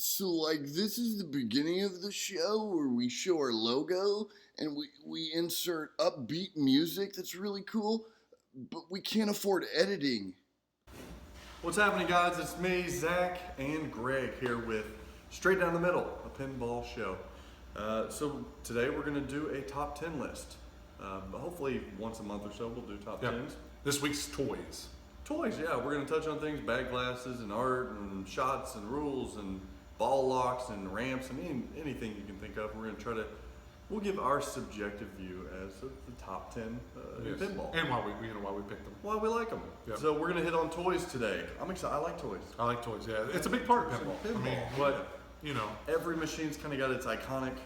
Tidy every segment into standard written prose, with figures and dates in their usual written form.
So, like, this is the beginning of the show where we show our logo and we insert upbeat music that's really cool, but we can't afford editing. What's happening, guys? It's me, Zach, and Greg here with Straight Down the Middle, a pinball show. So today we're going to do a top 10 list. Hopefully once a month or so we'll do top 10s. This week's toys. Toys, yeah. We're going to touch on things, bag glasses and art and shots and rules and ball locks and ramps and anything you can think of. We're going to try to, we'll give our subjective view as the top 10 in pinball. And why we picked them. Why we like them. Yep. So we're going to hit on toys today. I'm excited. I like toys. I like toys, yeah. It's a big part of pinball. I mean, Every machine's kind of got its iconic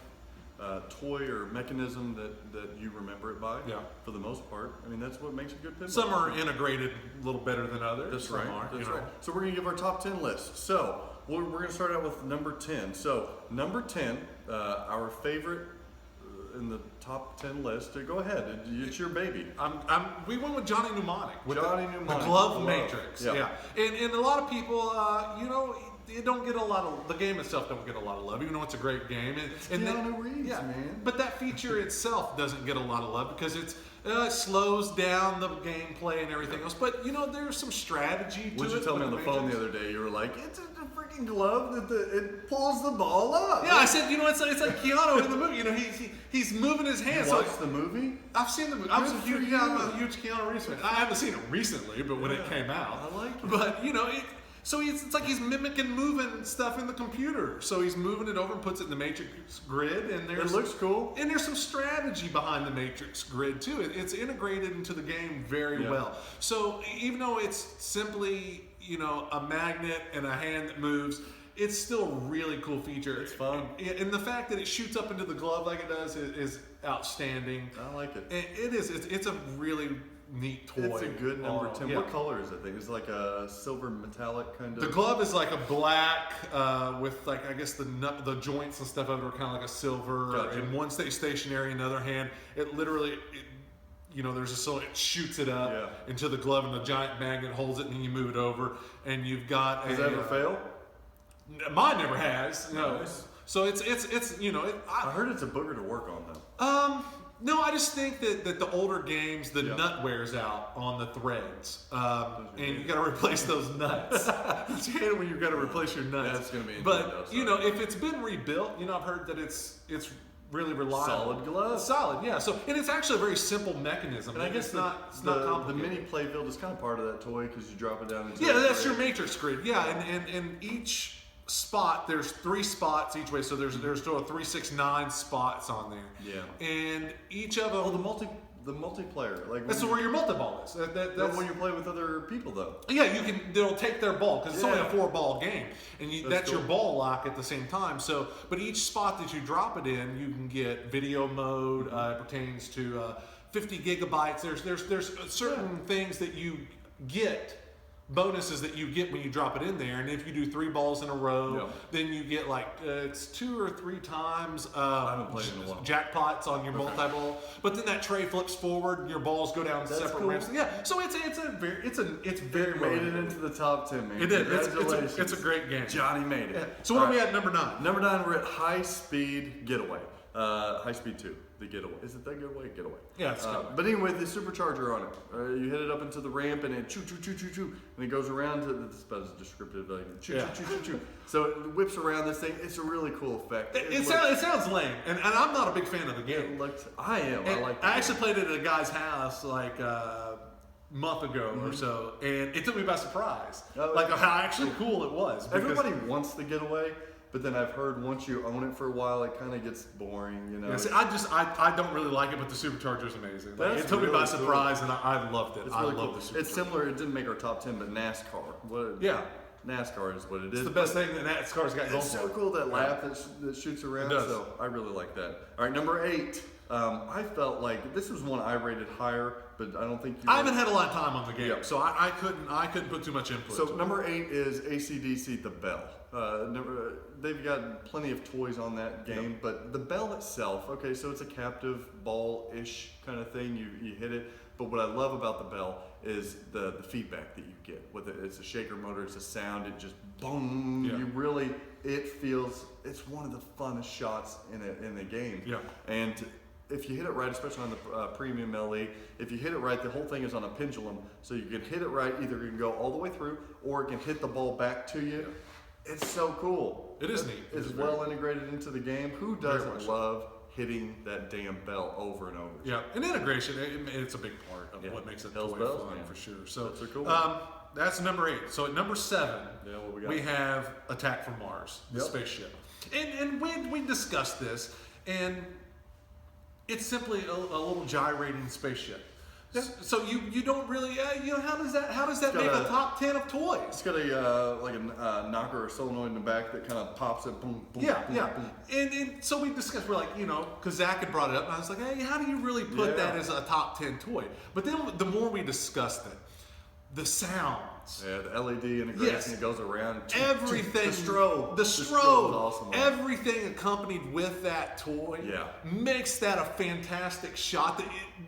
toy or mechanism that you remember it by. Yeah. For the most part. I mean, that's what makes a good pinball. Some are integrated a little better than others. That's Some right. aren't, That's right. So we're going to give our top 10 list. So we're going to start out with number 10. So number 10, our favorite in the top 10 list. Go ahead. It's your baby. We went with Johnny Mnemonic. With Johnny the Mnemonic. glove matrix. Yeah. Yeah. And a lot of people, it don't get a lot of, the game itself don't get a lot of love, even though it's a great game. And Keanu Reeves, man. But that feature itself doesn't get a lot of love because it slows down the gameplay and everything else. But there's some strategy to it. What did you tell me on the phone the other day? You were like, it's a freaking glove that it pulls the ball up. Yeah, I said, it's like Keanu in the movie. He's moving his hands. You watched the movie? I've seen the movie. I'm a huge Keanu Reeves fan. I haven't seen it recently, but when it came out, I like it. But so it's like he's mimicking moving stuff in the computer. So he's moving it over and puts it in the matrix grid, and it looks cool. And there's some strategy behind the matrix grid too. It's integrated into the game very well. So even though it's simply a magnet and a hand that moves, it's still a really cool feature. It's fun. And the fact that it shoots up into the glove like it does is outstanding. I like it. It is. It's a really neat toy. It's a good number 10. Yeah. What color is it? I think it's like a silver metallic kind of. The glove is like a black with I guess the joints and stuff of it are kind of like a silver. Gotcha. And one stays stationary, in the other hand, it literally. It shoots it up into the glove, and the giant magnet holds it, and then you move it over, and you've got. Does that ever fail? Mine never has. No. Nice. So it's I heard it's a booger to work on though. No, I just think that the older games, the nut wears out on the threads, and you got to replace those nuts. It's hate when you got to replace your nuts. That's gonna be. But if it's been rebuilt, I've heard that it's really reliable. Solid glove. Solid, yeah. So and it's actually a very simple mechanism. And I guess it's not the complicated. mini playfield is kind of part of that toy because you drop it down into. Yeah, that's your matrix grid. Yeah, and each spot, there's 3 spots each way, so there's still 3, 6, 9 spots on there. Yeah. And each of them. Oh, the multiplayer, like that's where your multi-ball is. That's when you play with other people, though. Yeah, they'll take their ball because it's only a 4-ball game, and that's cool. your ball lock at the same time. So, but each spot that you drop it in, you can get video mode. It pertains to 50 gigabytes. There's certain things that you get. Bonuses that you get when you drop it in there, and if you do 3 balls in a row, then you get it's 2 or 3 times jackpots on your multi-ball. But then that tray flips forward, and your balls go down separate ramps. Yeah, so it's very made it into the top 10, man. It did. Congratulations. It's a great game. Johnny made it. Yeah. So what are we at number 9? Number 9, we're at High Speed Getaway. High Speed 2, the Getaway. Is it that Getaway? Getaway. Yeah, it's Getaway. But anyway, the supercharger on it. You hit it up into the ramp and it choo choo choo choo choo, and it goes around to. That's about as descriptive. Like choo choo choo choo choo. So it whips around this thing. It's a really cool effect. It sounds lame, and I'm not a big fan of the game. I am. I like. I actually played it at a guy's house month ago or so, and it took me by surprise. How actually cool it was. Everybody wants the Getaway. But then I've heard once you own it for a while, it kind of gets boring, Yeah, see, I don't really like it, but the supercharger is amazing. It took me by surprise, and I loved it. I love the supercharger. It's similar. It didn't make our top 10, but NASCAR. NASCAR is what it is. It's the best thing that NASCAR's got going. It's so cool, that lap that shoots around. It does. So I really like that. All right, number 8. I felt like this was one I rated higher, but I don't think you. I haven't had a lot of time on the game, so I couldn't put too much input. So number 8 is ACDC The Belt. They've got plenty of toys on that game, but the bell itself, okay, so it's a captive ball-ish kind of thing. You hit it, but what I love about the bell is the feedback that you get. Whether it's a shaker motor, it's a sound, it just boom. Yeah. You really it's one of the funnest shots in the game. Yeah. And if you hit it right, especially on the premium LE, if you hit it right, the whole thing is on a pendulum, so you can hit it right. Either you can go all the way through, or it can hit the ball back to you. It's so cool. It is neat. It's well integrated into the game. Who doesn't love hitting that damn bell over and over? Yeah, and integration, it's a big part of what makes it toy fun, for sure. So that's cool. That's number 8. So at number 7, we have Attack from Mars, the spaceship. And we discussed this, and it's simply a little gyrating spaceship. Yeah. So you don't really how does that make a top 10 of toys? It's got a like a knocker or solenoid in the back that kind of pops it, boom, boom, boom, boom. And so we discussed, we're like, because Zach had brought it up, and I was like, hey, how do you really put that as a top 10 toy? But then the more we discussed it, the sounds. Yeah, the LED integration that goes around. Everything. The strobe. The strobe. Awesome. Everything accompanied with that toy makes that a fantastic shot.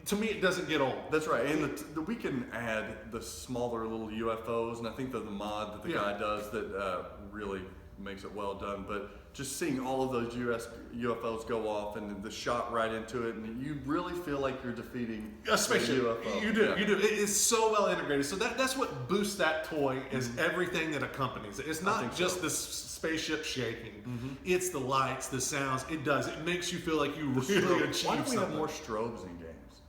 To me, it doesn't get old. That's right. And we can add the smaller little UFOs, and I think that the mod that the guy does that really makes it well done. But just seeing all of those UFOs go off and the shot right into it, and you really feel like you're defeating a spaceship. UFO. You do. It is so well integrated. So that's what boosts that toy, is everything that accompanies it. It's not just the spaceship shaking. It's the lights, the sounds. It does. It makes you feel like you really achieved something. Why don't we have more strobes in games?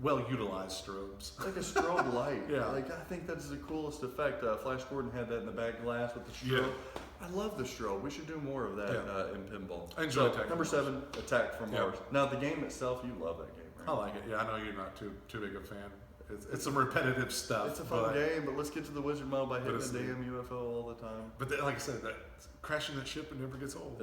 Well utilized strobes. Like a strobe light. Yeah. Like, I think that's the coolest effect. Flash Gordon had that in the back glass with the strobe. Yeah. I love the strobe. We should do more of that in pinball. I enjoy Attack number from 7, Attack from Mars. Now the game itself, you love that game, right? I like it. Yeah, I know you're not too big a fan. It's some repetitive stuff. It's a fun game, but let's get to the wizard mode by hitting the damn UFO all the time. But like I said, crashing that ship, it never gets old.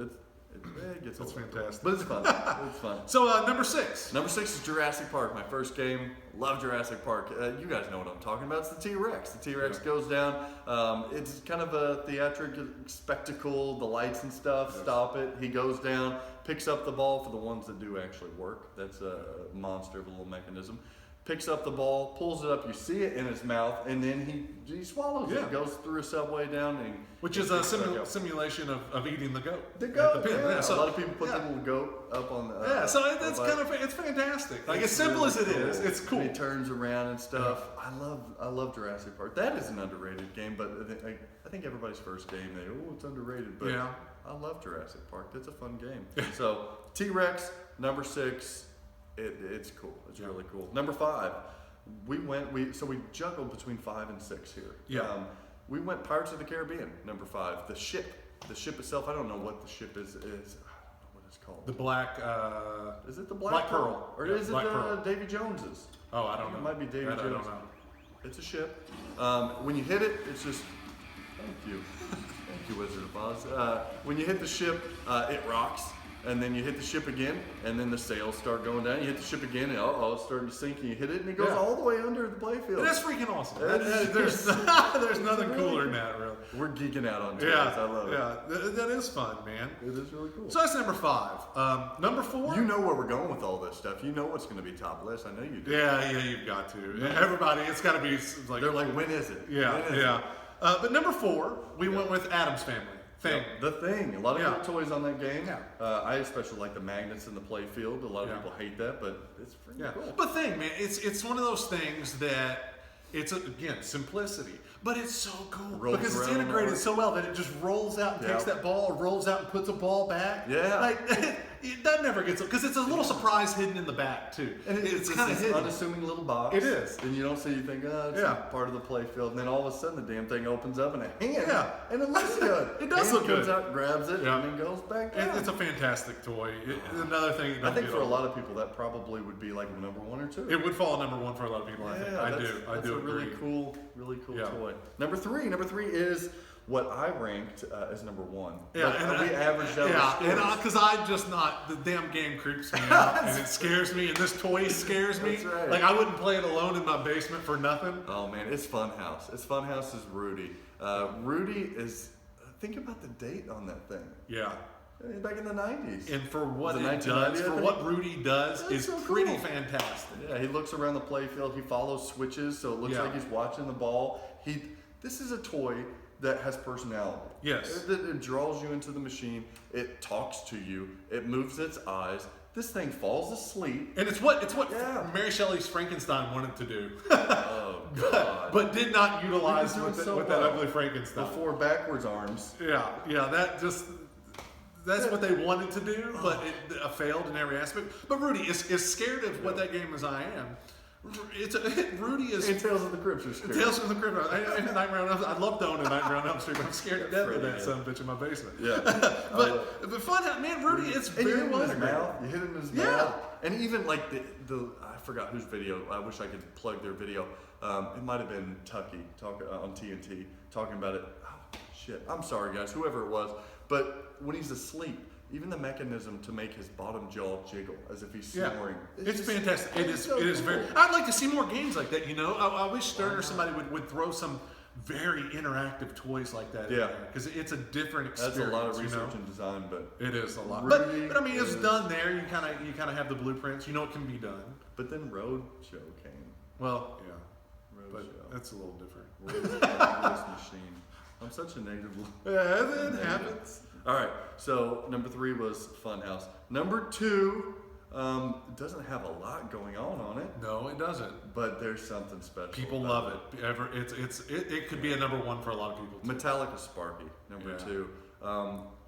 It gets That's old. fantastic. But it's fun. It's fun. So number 6. Number 6 is Jurassic Park. My first game. Love Jurassic Park. You guys know what I'm talking about. It's the T-Rex. The T-Rex goes down. It's kind of a theatric spectacle. The lights and stuff stop it. He goes down, picks up the ball for the ones that do actually work. That's a monster of a little mechanism. Picks up the ball, pulls it up. You see it in his mouth, and then he swallows it. Goes through a subway down, which is a simulation of eating the goat. The goat. So, a lot of people put the little goat up on the. So it's it's fantastic. Like, as simple as it is, it's cool. And he turns around and stuff. I love Jurassic Park. That is an underrated game, but I think everybody's first game it's underrated. But I love Jurassic Park. That's a fun game. So T-Rex, number 6. It's cool. It's really cool. Number 5, we juggled between 5 and 6 here. Yeah. We went Pirates of the Caribbean, number 5. The ship itself, I don't know what the ship is. I don't know what it's called. The black. Is it the Black Pearl? Or is it Davy Jones's? Oh, I don't know. It might be Davy Jones. I don't know. It's a ship. When you hit it, it's just. Thank you. Thank you, Wizard of Oz. When you hit the ship, it rocks. And then you hit the ship again, and then the sails start going down. You hit the ship again, and it's starting to sink, and you hit it, and it goes all the way under the playfield. That's freaking awesome. There's nothing cooler than that, really. We're geeking out on toys. I love it. Yeah, that is fun, man. It is really cool. So that's number 5. Number 4. You know where we're going with all this stuff. You know what's going to be top list. I know you do. Yeah, you've got to. Everybody, it's got to be like. They're like, when is it? Yeah. But number 4, we went with Adam's Family. Thing. The Thing. A lot of good toys on that game. I especially like the magnets in the play field. A lot of people hate that, but it's pretty cool. But Thing, man, it's one of those things that it's again simplicity, but it's so cool because it's integrated so well that it just rolls out and takes that ball, rolls out and puts a ball back. Yeah, like that never gets because it's a little surprise hidden in the back too, and it's kind of this unassuming little box. It is, and you don't see. You think, it's part of the play field, and then all of a sudden the damn thing opens up and a hand, and it looks good. It does look good. Comes out, grabs it, and then goes back down. It's a fantastic toy. Another thing, I think for a lot of people that probably would be like number 1 or 2. It would fall number 1 for a lot of people. I think. I do agree. Really cool toy. Number 3 is what I ranked as number 1. Yeah, and we averaged out. Yeah, because I'm just not. The damn game creeps me out, and it scares me, and this toy scares me. That's right. Like I wouldn't play it alone in my basement for nothing. Oh man, it's Funhouse. Funhouse is Rudy. Rudy is. Think about the date on that thing. Yeah. Back in the 90s. And for what it does, for what Rudy does, is so pretty fantastic. Yeah, he looks around the playfield. He follows switches, so it looks like he's watching the ball. This is a toy that has personality. Yes. It draws you into the machine. It talks to you. It moves its eyes. This thing falls asleep. And it's what Yeah. Mary Shelley's Frankenstein wanted to do, Oh, God. but did not utilize But with, he's doing so with that well. ugly Frankenstein. The 4 backwards arms. Yeah, that's what they wanted to do, but it failed in every aspect. But Rudy is scared of what that game as I am. Rudy is. And Tales of the Crypt are scary. Tales from the Crypt. I'd love to own a Nightmare on Elm Street, but I'm scared to death of that son of a bitch in my basement. Yeah. But fun, man, Rudy, it's And you very hit him well in his integrated. mouth. You hit him in his Yeah. mouth. And even like the I forgot whose video. I wish I could plug their video. It might have been Tucky on TNT talking about it. Oh, shit. I'm sorry, guys. Whoever it was. But when he's asleep, even the mechanism to make his bottom jaw jiggle as if he's snoring. It's just- fantastic. It is. so It is cool. very. I'd like to see more games like that. I wish Stern or somebody would throw some very interactive toys like that in Yeah. there because it's a different That's experience. a lot of research and design, but It is a lot. Rudy But I mean, it's is- done there. You kind of have the blueprints. You know it can be done. but then Roadshow came. Well, yeah, but Roadshow. that's a little different. This machine. I'm such a negative. Yeah, it happens. All right, so number 3 was Funhouse. Number 2 doesn't have a lot going on it, No, it doesn't. but there's something special. People about love it. It could be a number 1 for a lot of people. Too. Metallica Sparky, number Yeah. 2.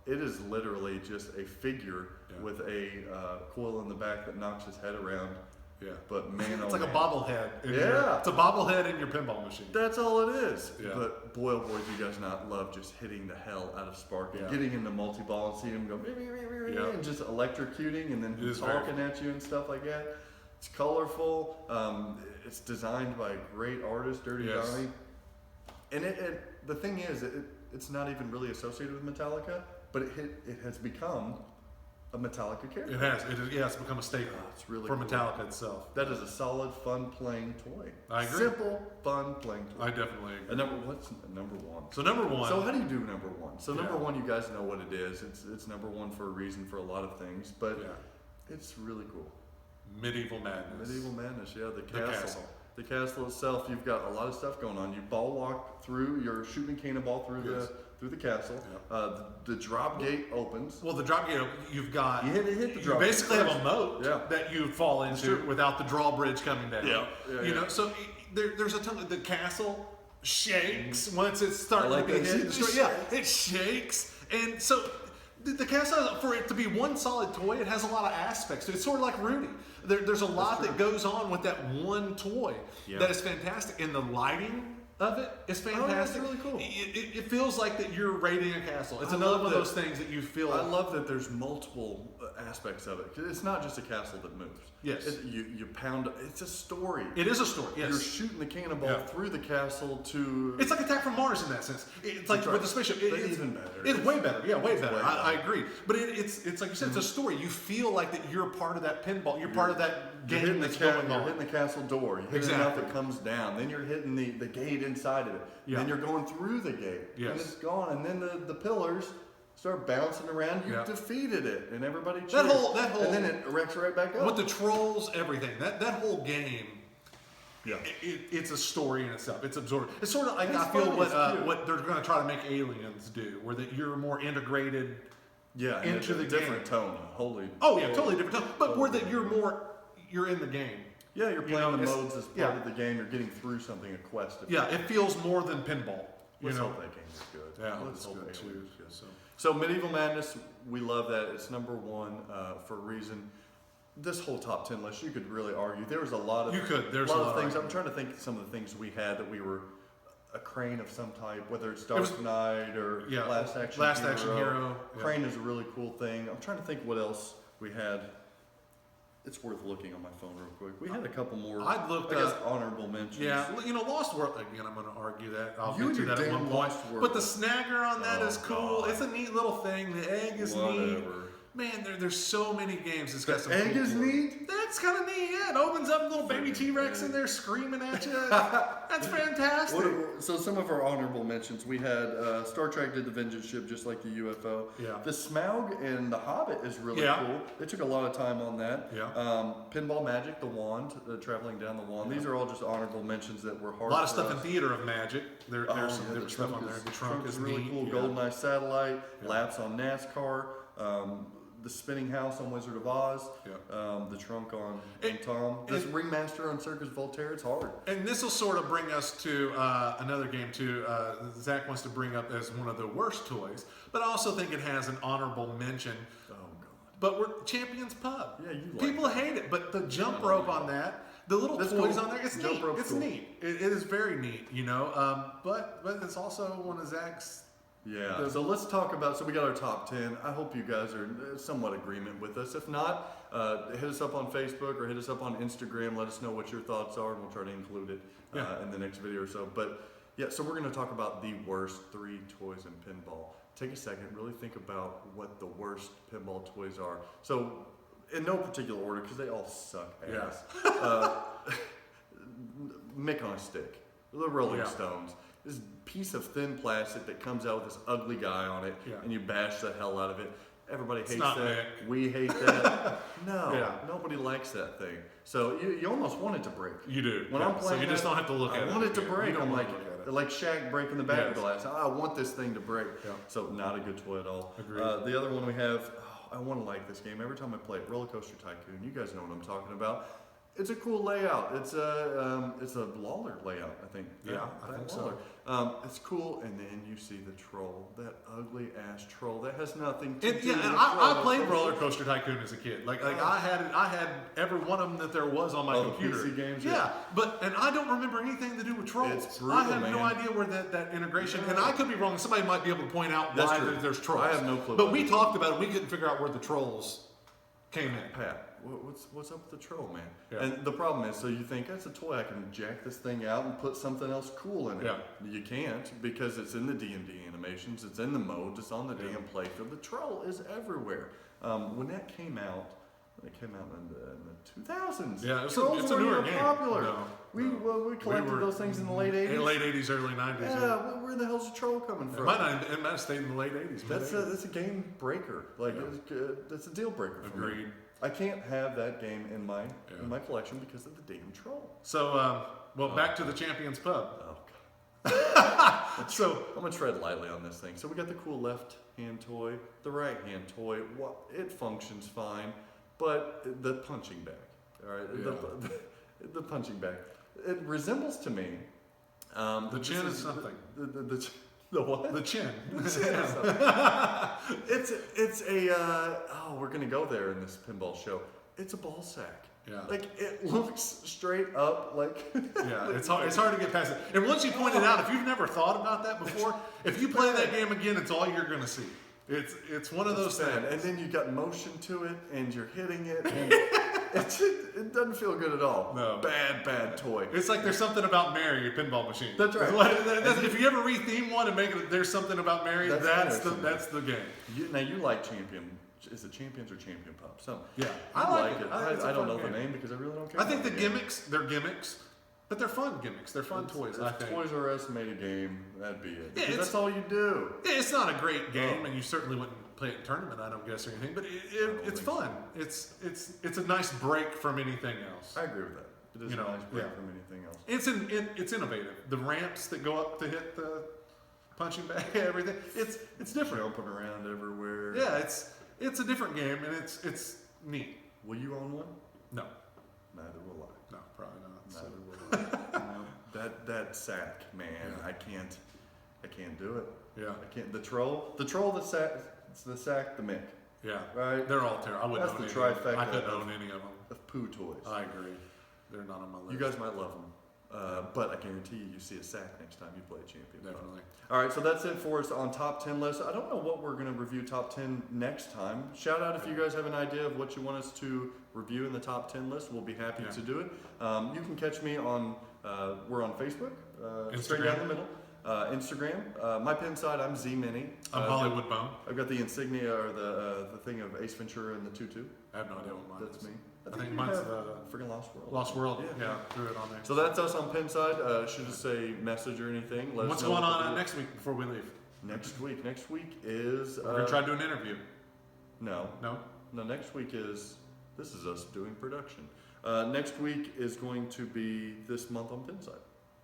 It is literally just a figure Yeah. with a coil in the back that knocks his head around. Yeah, But man, it's oh like a man. bobblehead. Yeah. It's a bobblehead in your pinball machine. That's all it is. Yeah. But boy, oh boy, do you guys not love just hitting the hell out of Sparky, Yeah. getting into multi-ball and seeing him go Yeah. and just electrocuting and then It is talking at you and stuff like that. It's colorful. It's designed by a great artist, Dirty Yes. Johnny. And the thing is, it's not even really associated with Metallica, but it has become a Metallica character. It has. It's become a staple It's really for cool. Metallica itself. That is a solid, fun playing toy. I agree. Simple, fun playing toy. I definitely agree. And what's number 1? So number 1. So how do you do number 1? So number Yeah. 1, you guys know what it is. It's number 1 for a reason for a lot of things, but Yeah. it's really cool. Medieval Madness. Medieval Madness, yeah, the The castle. castle. The castle itself, you've got a lot of stuff going on. You ball walk through, you're shooting cannonball through Yes. the castle. The drop gate opens. Well, the drop gate, you've got. You hit the You drop basically gate have a moat Yeah. that you fall That's into true. without the drawbridge coming down. Yeah, You yeah. know, so there's a ton of the castle shakes once it's starting I like to be that. hit. It Destroyed. Yeah, it shakes, and so the castle, for it to be one solid toy, it has a lot of aspects to it. It's sort of like Rudy. There's a lot that goes on with that one toy Yeah. that is fantastic, and the lighting of it is that's fantastic. really cool. It feels like that you're raiding a castle. It's I another love one of that. those things that you feel. I love that there's multiple aspects of it. 'Cause it's not just a castle that moves. Yes. You pound. It's a story. It is a story. Yes. You're shooting the cannonball Yeah. through the castle to. It's like Attack from Mars in that sense. It's like That's right. with the spaceship. But It's even better. It's way better. Yeah, way It's better. way I better. agree. But it's like you said, it's a story. You feel like that you're part of that pinball. You're part of that You're game hitting that's you're going on. hitting the castle door. You're hitting Exactly. enough that comes down. Then you're hitting the gate inside of it. Yeah. Then you're going through the gate. Yes. And it's gone. And then the pillars start bouncing around. You've Yeah. defeated it, and everybody cheers. That whole- and then it erects right back up. With the trolls, everything. That whole game. Yeah. It's a story in itself. It's absorbed. It's sort of like It's I feel funny, what it's cute. what they're going to try to make Aliens do, where that you're more integrated. Yeah. And into it's a the different game. tone. Holy. Oh yeah, totally different tone. But where that you're in the game. Yeah, you're playing know, the it's- modes as part yeah. of the game. You're getting through something, a quest. if Yeah, you- it feels more than pinball. You Let's know. hope that game is good. Yeah, Let's it's hope good that too. game is good. So. So Medieval Madness, we love that. It's number 1 for a reason. This whole top 10 list, you could really argue. There was a lot of You could. There's a a lot lot of things. of I'm trying to think of some of the things we had that we were a crane of some type, whether it's Dark was- Knight or Yeah, Last Action Last Hero. Action Hero, yeah. Crane is a really cool thing. I'm trying to think what else we had. It's worth looking on my phone real quick. We had a couple more. I'd looked I guess up- honorable mentions. Yeah, you know, Lost World, again, I'm going to argue that. I'll You get to and your that at one damn point. Lost World. But the snagger on that Oh, is cool. God. It's a neat little thing. The egg is neat. Whatever. Man, there's so many games. It's got some Egg cool is toys. neat? That's kind of neat. Yeah, it opens up, little baby T-Rex in there screaming at you. That's fantastic. So some of our honorable mentions, we had Star Trek did the Vengeance ship just like the UFO. Yeah. The Smaug and the Hobbit is really Yeah. cool. They took a lot of time on that. Yeah. Pinball Magic, the wand, traveling down the wand. These are all just honorable mentions that were hard. A lot of for stuff us. in Theater of Magic. There was The stuff trunk on there. is- The trunk is really neat. cool. Yeah. GoldenEye satellite, Yeah. laps on NASCAR, the spinning house on Wizard of Oz, Yeah. the trunk on And- Tom. This and- Ringmaster on Circus Voltaire. It's hard. And this will sort of bring us to another game too. Zach wants to bring up as one of the worst toys, but I also think it has an honorable mention. Oh God. But we're Champions Pub. Yeah, you like People hate it, but the jump rope on that, the little That's toys cool. on there, it's Jump neat. rope's It's cool. neat. It is very neat, you know. But it's also one of Zach's. Yeah. So let's talk about. So we got our top 10. I hope you guys are somewhat agreement with us. If not, hit us up on Facebook or hit us up on Instagram. Let us know what your thoughts are, and we'll try to include it in the next video or so. But yeah, so we're going to talk about the worst 3 toys in pinball. Take a second, really think about what the worst pinball toys are. So in no particular order, because they all suck ass. Mick on a Stick, the Rolling Yeah. Stones. This piece of thin plastic that comes out with this ugly guy on it, Yeah. and you bash the hell out of it. Everybody hates not that. Mick. We hate that. No, Yeah. nobody likes that thing. So you almost want it to break. You do. When yeah. I'm playing, so you just that, don't have to look at I it. want it to Yeah, break. you don't I'm wanna like, look at it. like Shaq breaking the back Yes. glass. I want this thing to break. Yeah. So not a good toy at all. Agreed. The other one we have. I want to like this game every time I play it. Roller Coaster Tycoon. You guys know what I'm talking about. It's a cool layout. It's a Lawler layout, I think. Yeah, I think so. Lawler. It's cool, and then you see the troll, that ugly ass troll that has nothing to do. Yeah, with and the I troll. played Roller Coaster Tycoon as a kid. Like I had every one of them that there was on my Oh, the computer. PC games, Yeah, and I don't remember anything to do with trolls. It's brutal, I have no man. idea where that integration. Yeah. And I could be wrong. Somebody might be able to point out That's why true. there's trolls. I have no clue. But we talked about it. We couldn't figure out where the trolls came in. Pat, what's up with the troll, man? Yeah. And the problem is, so you think that's a toy, I can jack this thing out and put something else cool in it. Yeah. You can't, because it's in the D&D animations, it's in the modes, it's on the Yeah. damn playfield. The troll is everywhere. When that came out in the 2000s. Yeah, it's Trolls a weren't newer even game. popular. No, we no. collected were those things in the late 80s. Late 80s, early 90s. Yeah, where the hell's the troll coming It from? might have stayed in the late 80s. That's a game breaker. Like Yeah. that's a deal breaker for me. Agreed. I can't have that game in my collection because of the damn troll. So, back to the Champions Pub. Oh god. So, I'm gonna tread lightly on this thing. So we got the cool left hand toy, the right hand toy. It functions fine, but the punching bag. All right, the punching bag. It resembles to me. the chin is something. The what? The chin. It's a we're gonna go there in this pinball show. It's a ball sack. Yeah. Like it looks straight up like Yeah, it's hard to get past it. And once you point it out, if you've never thought about that before, if you play that game again, it's all you're gonna see. It's one of those bad. things. And then you got motion to it and you're hitting it and it doesn't feel good at all. No. Bad toy. It's like there's something about Mary, your pinball machine. That's right. If you ever retheme one and make it, there's something about Mary. That's the game. Now you like Champion. Is it Champions or Champion Pop? So Yeah, I like it. It's a I don't fun know the game. name because I really don't care. I think the about game. they're gimmicks, but they're fun gimmicks. They're fun toys. I If think. Toys R Us made a game, that'd be it. Yeah, Because it's- that's all you do. Yeah, it's not a great game, Oh. and you certainly wouldn't play it in a tournament, I don't guess, or anything. But don't it's think so. fun. It's a nice break from anything else. I agree with that. It is You know, a nice break yeah. from anything else. It's innovative. The ramps that go up to hit the punching bag, everything. It's different. Jumping around everywhere. Yeah, it's a different game, and it's neat. Will you own one? No, Neither will I. no, probably not. So. Neither will I. No, that sack, man. Yeah. I can't do it. Yeah, I can't. The troll, the sack, it's the sack, the Mick, yeah. right? They're all terrible. I wouldn't That's own the any of them. trifecta I couldn't of- own any of them. Of poo toys. I agree. They're not on my list. You guys might love them. But I guarantee you see a sack next time you play Champion. Definitely. All right, so that's it for us on top 10 list. I don't know what we're going to review top 10 next time. Shout out if you guys have an idea of what you want us to review in the top 10 list. We'll be happy Yeah. to do it. You can catch me on, we're on Facebook, Straight Instagram. Down the Middle. Instagram, my pin side, I'm Z Mini. I'm Hollywood Bone. I've got the insignia or the thing of Ace Ventura and the tutu. I have no idea what mine That's is. me. I think you mine's have the freaking Lost World. Lost World. Yeah. Yeah, threw it on there. So that's us on pin side. Should just say message or anything. Let What's us know going what on the- next week before we leave? Next week. Next week is. We're gonna try to do an interview. No. No. No. Next week is. This is us doing production. Next week is going to be this month on pin side.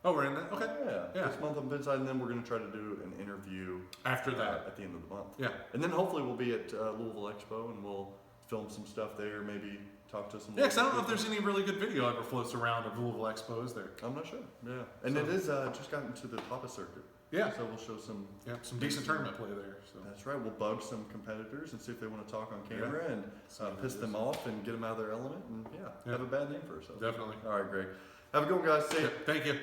Oh, we're in that. Okay. Yeah. Yeah. This month on pin side, and then we're going to try to do an interview After that. at the end of the month. Yeah. And then hopefully we'll be at Louisville Expo and we'll film some stuff there. Maybe talk to some. Yeah, 'cause I don't know local if there's any really good video ever floats around of Louisville Expo, is there? I'm not sure. Yeah. And So- it is just gotten to the Papa circuit. Yeah. So we'll show some. Yeah, some decent tournament play there. So. That's right. We'll bug some competitors and see if they want to talk on camera and See what piss it them is. off and get them out of their element and Yeah. have a bad name for ourselves. Definitely. All right, Greg. Have a good one, guys. See ya. Thank you.